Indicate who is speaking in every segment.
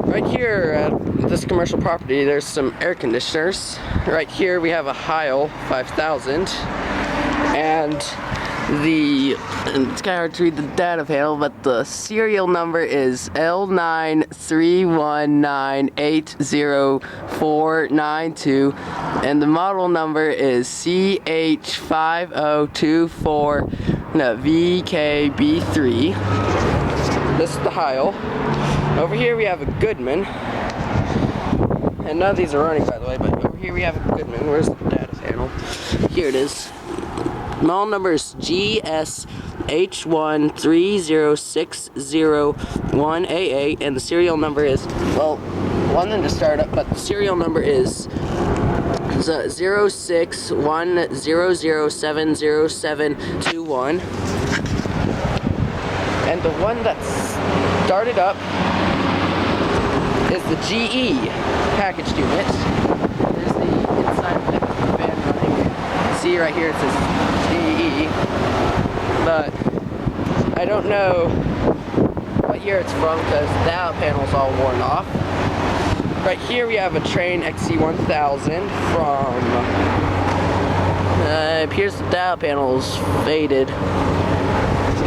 Speaker 1: Right here at this commercial property, there's some air conditioners. Right here we have a Heil 5000, and it's kind of hard to read the data panel, but the serial number is L931980492, and the model number is CH5024VKB3. This is the Heil. Over here we have a Goodman, and none of these are running, by the way, but over here we have a Goodman. Where's the data panel? Here it is. Model number is GS H130601AA, and the serial number is, well, one then to start up, but the serial number is 0610070721. And the one that started up is the GE packaged unit. There's the inside of the fan running. See right here it says GE, but I don't know what year it's from because the data panel's all worn off. Right here we have a Train XC1000 from, it appears the data panel's faded.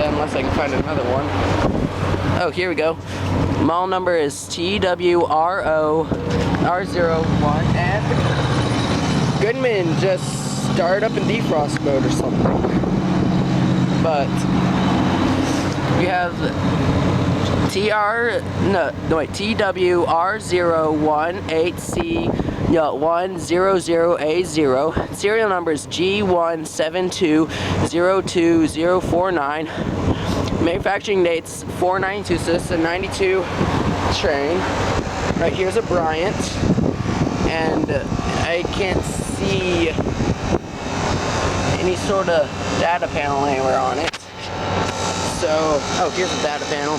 Speaker 1: Unless I can find another one. Oh, here we go. Model number is TWRO-R01, and Goodman just started up in defrost mode or something. But we have TWR01AC1000A0. Serial number is G172020049. Manufacturing date's 492, so this is a 92 train. Right here's a Bryant, and I can't see any sort of data panel anywhere on it. So, oh, here's the data panel.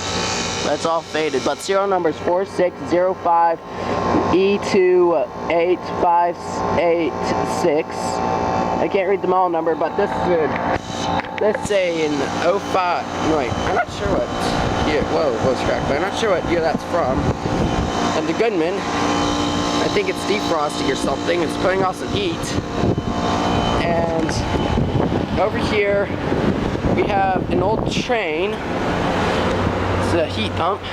Speaker 1: That's all faded, but serial number is 4605E28586. I can't read the model number, but this is let's say in 05. Wait, I'm not sure what year. Whoa, cracked. But I'm not sure what year that's from. And the Goodman, I think it's defrosting or something. It's putting off some heat. And over here we have an old Train. It's a heat pump.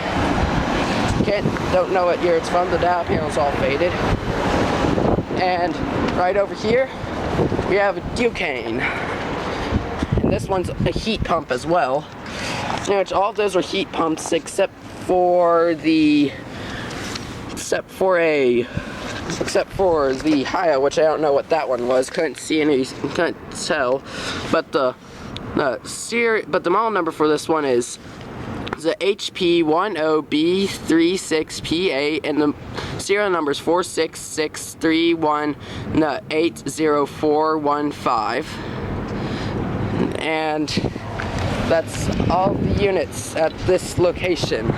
Speaker 1: Don't know what year it's from. The data panel's all faded. And right over here we have a Duquesne. And this one's a heat pump as well. Which all of those are heat pumps except for the Heil, which I don't know what that one was. Couldn't tell. But the model number for this one is the HP10B36PA, and the serial number is 46631800415. And that's all the units at this location.